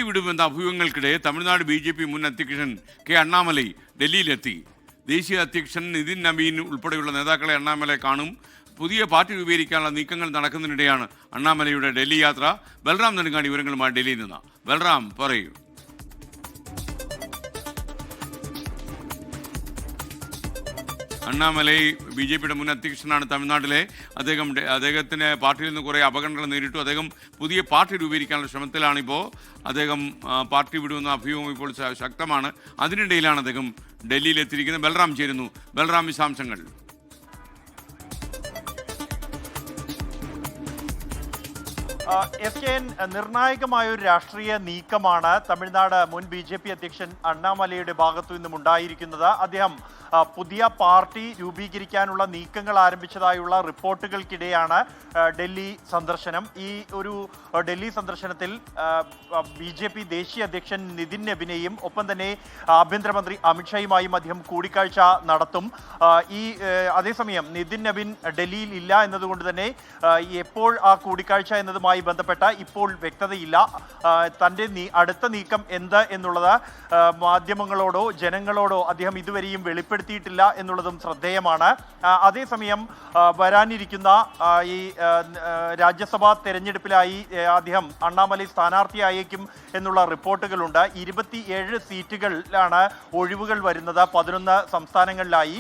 Party വിടുമെന്ന അഭ്യൂഹങ്ങൾക്കിടെ Tamil Nadu BJP മുൻ അധ്യക്ഷൻ K Annamalai ഡൽഹിയിലെത്തി. ദേശീയ അധ്യക്ഷൻ നിതിൻ നബീൻ ഉൾപ്പെടെയുള്ള നേതാക്കളെ അണ്ണാമലൈ കാണും. പുതിയ പാർട്ടി രൂപീകരിക്കാനുള്ള നീക്കങ്ങൾ നടക്കുന്നതിനിടെയാണ് അണ്ണാമലയുടെ ഡൽഹി യാത്ര. ബൽറാം നെടുങ്ങാടി വിവരങ്ങളുമായി ഡൽഹിയിൽ നിന്ന്. ബൽറാം, പറയൂ. അണ്ണാമലൈ BJPയുടെ മുൻ അധ്യക്ഷനാണ് തമിഴ്നാട്ടിലെ. അദ്ദേഹത്തിന് പാർട്ടിയിൽ നിന്ന് കുറേ അപകടങ്ങൾ നേരിട്ടു. അദ്ദേഹം പുതിയ പാർട്ടി രൂപീകരിക്കാനുള്ള ശ്രമത്തിലാണിപ്പോൾ. അദ്ദേഹം പാർട്ടി വിടുമെന്ന അഭ്യൂഹം ഇപ്പോൾ ശക്തമാണ്. അതിനിടയിലാണ് അദ്ദേഹം ഡൽഹിയിലെത്തിയിരിക്കുന്നത്. ബൽറാം ചേരുന്നു. ബൽറാം, വിശദാംശങ്ങൾ. SKN നിർണായകമായ ഒരു രാഷ്ട്രീയ നീക്കമാണ് തമിഴ്നാട് മുൻ BJP അധ്യക്ഷൻ അണ്ണാമലയുടെ ഭാഗത്തു നിന്നും ഉണ്ടായിരിക്കുന്നത്. അദ്ദേഹം പുതിയ പാർട്ടി രൂപീകരിക്കാനുള്ള നീക്കങ്ങൾ ആരംഭിച്ചതായുള്ള റിപ്പോർട്ടുകൾക്കിടെയാണ് ഡൽഹി സന്ദർശനം. ഈ ഒരു ഡൽഹി സന്ദർശനത്തിൽ BJP ദേശീയ അധ്യക്ഷൻ നിതിൻ നബിനെയും ഒപ്പം തന്നെ ആഭ്യന്തരമന്ത്രി അമിത്ഷായുമായും അദ്ദേഹം കൂടിക്കാഴ്ച നടത്തും. അതേസമയം നിതിൻ നബിൻ ഡൽഹിയിൽ ഇല്ല എന്നതുകൊണ്ട് തന്നെ എപ്പോൾ ആ കൂടിക്കാഴ്ച എന്നതുമായി ബന്ധപ്പെട്ട ഇപ്പോൾ വ്യക്തതയില്ല. തൻ്റെ അടുത്ത നീക്കം എന്ത് എന്നുള്ളത് മാധ്യമങ്ങളോടോ ജനങ്ങളോടോ അദ്ദേഹം ഇതുവരെയും വെളിപ്പെടുത്തിയിട്ടില്ല എന്നുള്ളതും ശ്രദ്ധേയമാണ്. അതേസമയം വരാനിരിക്കുന്ന ഈ രാജ്യസഭാ തെരഞ്ഞെടുപ്പിലായി അദ്ദേഹം അണ്ണാമലൈ സ്ഥാനാർത്ഥിയായേക്കും എന്നുള്ള റിപ്പോർട്ടുകളുണ്ട്. 27 സീറ്റുകളിലാണ് ഒഴിവുകൾ വരുന്നത് 11 സംസ്ഥാനങ്ങളിലായി.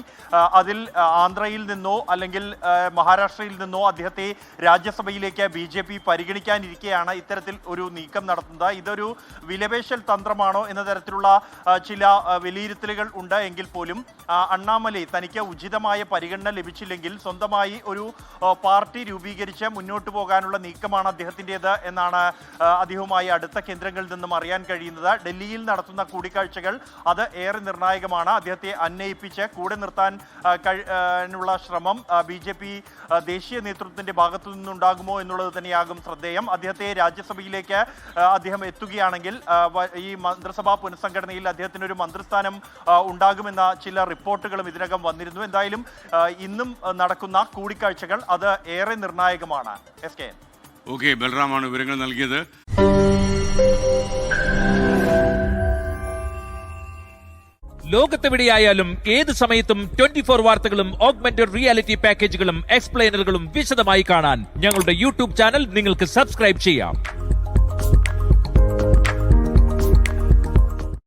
അതിൽ ആന്ധ്രയിൽ നിന്നോ അല്ലെങ്കിൽ മഹാരാഷ്ട്രയിൽ നിന്നോ അദ്ദേഹത്തെ രാജ്യസഭയിലേക്ക് BJP പരിഗണിക്കാനിരിക്കെയാണ് ഇത്തരത്തിൽ ഒരു നീക്കം നടത്തുന്നത്. ഇതൊരു വിലപേശൽ തന്ത്രമാണോ എന്ന തരത്തിലുള്ള ചില വിലയിരുത്തലുകൾ ഉണ്ട് എങ്കിൽ പോലും അണ്ണാമലൈ തനിക്ക് ഉചിതമായ പരിഗണന ലഭിച്ചില്ലെങ്കിൽ സ്വന്തമായി ഒരു പാർട്ടി രൂപീകരിച്ച് മുന്നോട്ട് പോകാനുള്ള നീക്കമാണ് അദ്ദേഹത്തിൻ്റെത് എന്നാണ് അദ്ദേഹവുമായി അടുത്ത കേന്ദ്രങ്ങളിൽ നിന്നും അറിയാൻ കഴിയുന്നത്. ഡൽഹിയിൽ നടത്തുന്ന കൂടിക്കാഴ്ചകൾ അത് ഏറെ നിർണായകമാണ്. അദ്ദേഹത്തെ അന്വയിപ്പിച്ച് കൂടെ നിർത്താൻ നുള്ള ശ്രമം BJP ദേശീയ നേതൃത്വത്തിന്റെ ഭാഗത്തു നിന്നുണ്ടാകുമോ എന്നുള്ളത് തന്നെയാകും ശ്രദ്ധേയം. അദ്ദേഹത്തെ രാജ്യസഭയിലേക്ക് അദ്ദേഹം എത്തുകയാണെങ്കിൽ ഈ മന്ത്രിസഭാ പുനഃസംഘടനയിൽ അദ്ദേഹത്തിനൊരു മന്ത്രിസ്ഥാനം ഉണ്ടാകുമെന്ന ചില റിപ്പോർട്ടുകളും ഇതിനകം വന്നിരുന്നു. എന്തായാലും ഇന്നും നടക്കുന്ന കൂടിക്കാഴ്ചകൾ അത് ഏറെ നിർണായകമാണ്. SKN. ഓക്കെ, ബൽറാമാണ് വിവരങ്ങൾ നൽകിയത്. ലോകത്തെവിടെയായാലും ഏത് സമയത്തും 24 വാർത്തകളും ഓഗ്മെന്റഡ് റിയാലിറ്റി പാക്കേജുകളും എക്സ്പ്ലെയിനറുകളും വിശദമായി കാണാൻ ഞങ്ങളുടെ YouTube ചാനൽ നിങ്ങൾക്ക് സബ്സ്ക്രൈബ് ചെയ്യാം.